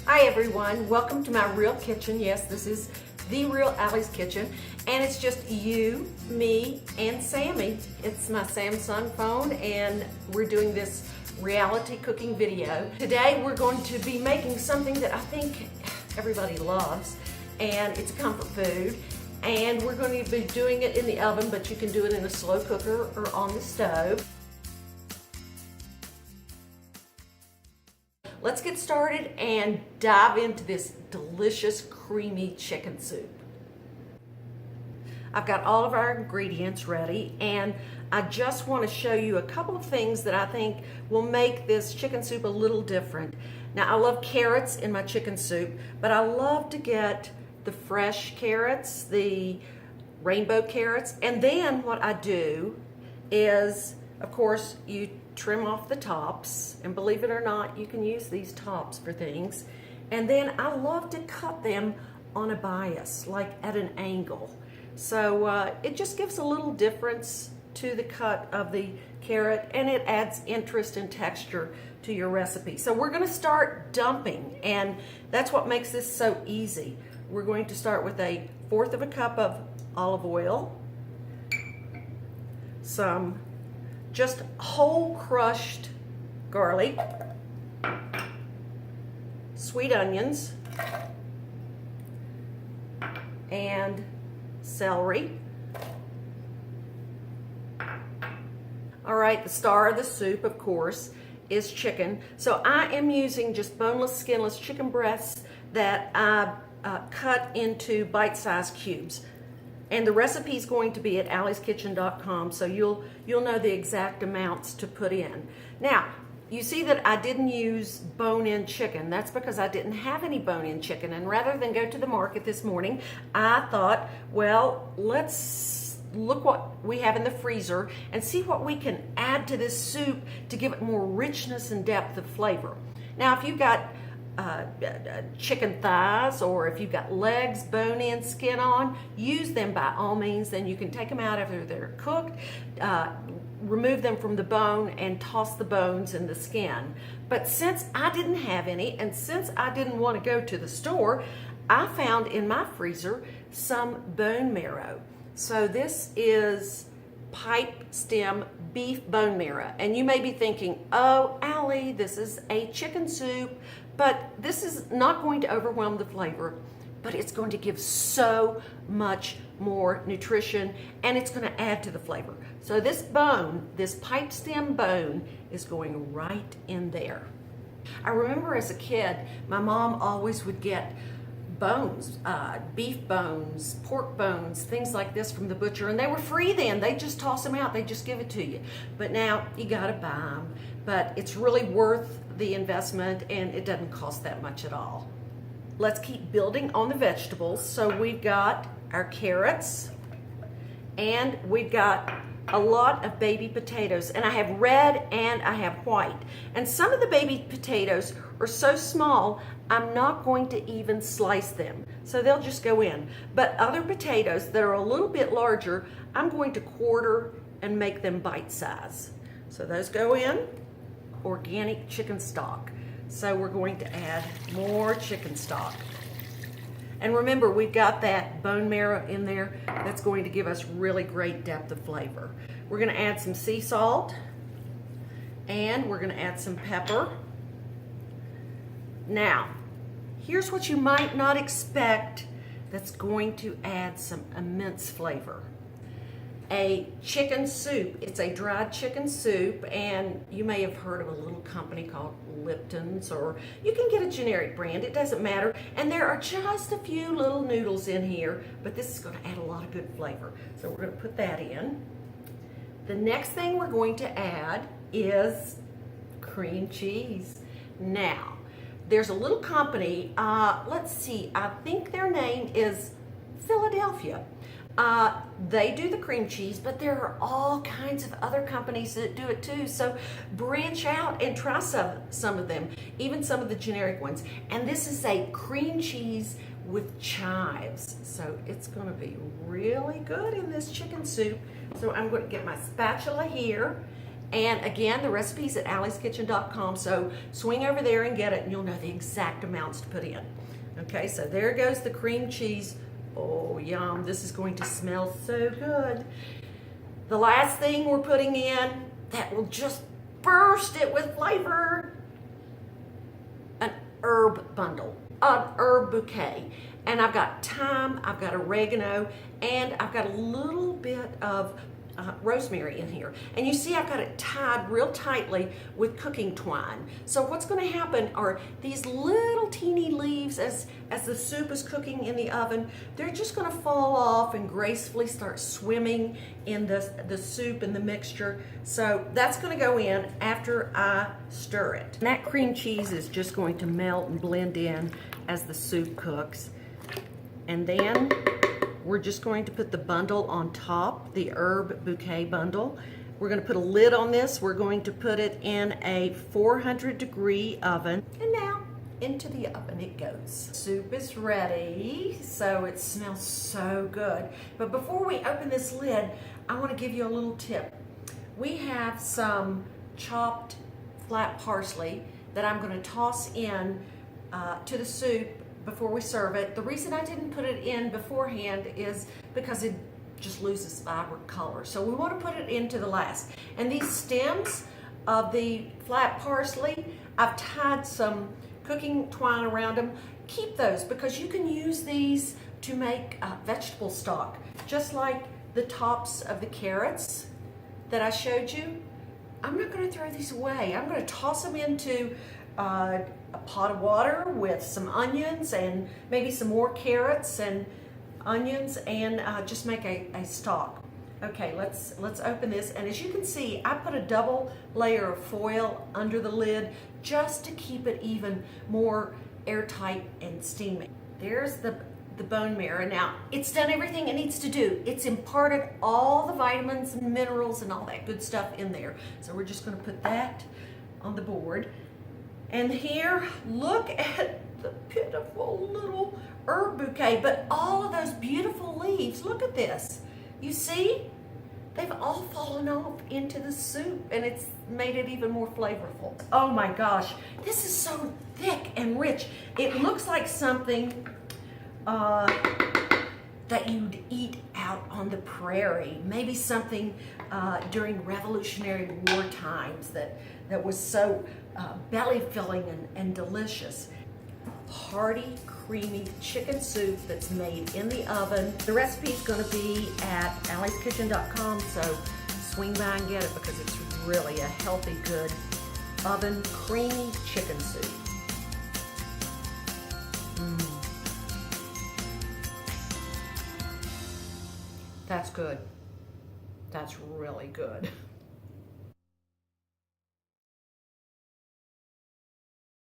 Hi everyone, welcome to my real kitchen. Yes, this is the real Allie's kitchen, and it's just you, me, and Sammy. It's my Samsung phone, and we're doing this reality cooking video. Today we're going to be making something that I think everybody loves, and it's a comfort food. And we're going to be doing it in the oven, but you can do it in a slow cooker or on the stove. Let's get started and dive into this delicious creamy chicken soup. I've got all of our ingredients ready, and I just want to show you a couple of things that I think will make this chicken soup a little different. Now, I love carrots in my chicken soup, but I love to get the fresh carrots, the rainbow carrots, and then what I do is, of course, you trim off the tops, and believe it or not, you can use these tops for things. And then I love to cut them on a bias, like at an angle. So it just gives a little difference to the cut of the carrot, and it adds interest and texture to your recipe. So we're gonna start dumping, and that's what makes this so easy. We're going to start with 1/4 cup of olive oil, some just whole crushed garlic, sweet onions, and celery. All right, the star of the soup, of course, is chicken. So I am using just boneless, skinless chicken breasts that I cut into bite-sized cubes. And the recipe is going to be at allieskitchen.com, so you'll know the exact amounts to put in. Now, you see that I didn't use bone-in chicken. That's because I didn't have any bone-in chicken, and rather than go to the market this morning, I thought, well, let's look what we have in the freezer and see what we can add to this soup to give it more richness and depth of flavor. Now, if you've got chicken thighs, or if you've got legs, bone-in, skin on, use them by all means. Then you can take them out after they're cooked, remove them from the bone, and toss the bones and the skin. But since I didn't have any, and since I didn't want to go to the store, I found in my freezer some bone marrow. So this is pipe stem beef bone marrow. And you may be thinking, oh, Allie, this is a chicken soup. But this is not going to overwhelm the flavor, but it's going to give so much more nutrition, and it's going to add to the flavor. So this bone, this pipe stem bone, is going right in there. I remember as a kid, my mom always would get bones, beef bones, pork bones, things like this from the butcher, and they were free then. They just toss them out, they just give it to you. But now you gotta buy them, but it's really worth the investment, and it doesn't cost that much at all. Let's keep building on the vegetables. So we've got our carrots, and we've got a lot of baby potatoes, and I have red and I have white. And some of the baby potatoes are so small, I'm not going to even slice them. So they'll just go in. But other potatoes that are a little bit larger, I'm going to quarter and make them bite size. So those go in. Organic chicken stock. So we're going to add more chicken stock. And remember, we've got that bone marrow in there that's going to give us really great depth of flavor. We're going to add some sea salt, and we're going to add some pepper. Now, here's what you might not expect that's going to add some immense flavor. A chicken soup. It's a dried chicken soup, and you may have heard of a little company called Lipton's, or you can get a generic brand, it doesn't matter. And there are just a few little noodles in here, but this is going to add a lot of good flavor. So we're going to put that in. The next thing we're going to add is cream cheese. Now, there's a little company, let's see, I think their name is Philadelphia. They do the cream cheese, but there are all kinds of other companies that do it too. So branch out and try some of them, even some of the generic ones. And this is a cream cheese with chives. So it's going to be really good in this chicken soup. So I'm going to get my spatula here, And again, the recipe's at allyskitchen.com, so swing over there and get it, and you'll know the exact amounts to put in. Okay, so there goes the cream cheese. Oh, yum, this is going to smell so good. The last thing we're putting in that will just burst it with flavor, an herb bundle, an herb bouquet. And I've got thyme, I've got oregano, and I've got a little bit of rosemary in here. And you see I've got it tied real tightly with cooking twine. So what's going to happen are these little teeny leaves as the soup is cooking in the oven, they're just going to fall off and gracefully start swimming in the soup and the mixture. So that's going to go in after I stir it. And that cream cheese is just going to melt and blend in as the soup cooks. And then we're just going to put the bundle on top, the herb bouquet bundle. We're going to put a lid on this. We're going to put it in a 400-degree oven. And now into the oven it goes. Soup is ready, so it smells so good. But before we open this lid, I want to give you a little tip. We have some chopped flat parsley that I'm going to toss in to the soup before we serve it. The reason I didn't put it in beforehand is because it just loses vibrant color. So we want to put it into the last. And these stems of the flat parsley, I've tied some cooking twine around them. Keep those because you can use these to make vegetable stock, just like the tops of the carrots that I showed you. I'm not going to throw these away. I'm going to toss them into a pot of water with some onions and maybe some more carrots and onions and just make a stock. Okay, let's open this. And as you can see, I put a double layer of foil under the lid just to keep it even more airtight and steamy. There's the bone marrow. Now, it's done everything it needs to do. It's imparted all the vitamins and minerals and all that good stuff in there. So we're just going to put that on the board. And here, look at the pitiful little herb bouquet, but all of those beautiful leaves. Look at this. You see? They've all fallen off into the soup, and it's made it even more flavorful. Oh my gosh, this is so thick and rich. It looks like something that you'd eat out on the prairie. Maybe something during Revolutionary War times that was so belly-filling and delicious. Hearty, creamy chicken soup that's made in the oven. The recipe is going to be at allyskitchen.com, so swing by and get it because it's really a healthy, good oven creamy chicken soup. That's good. That's really good.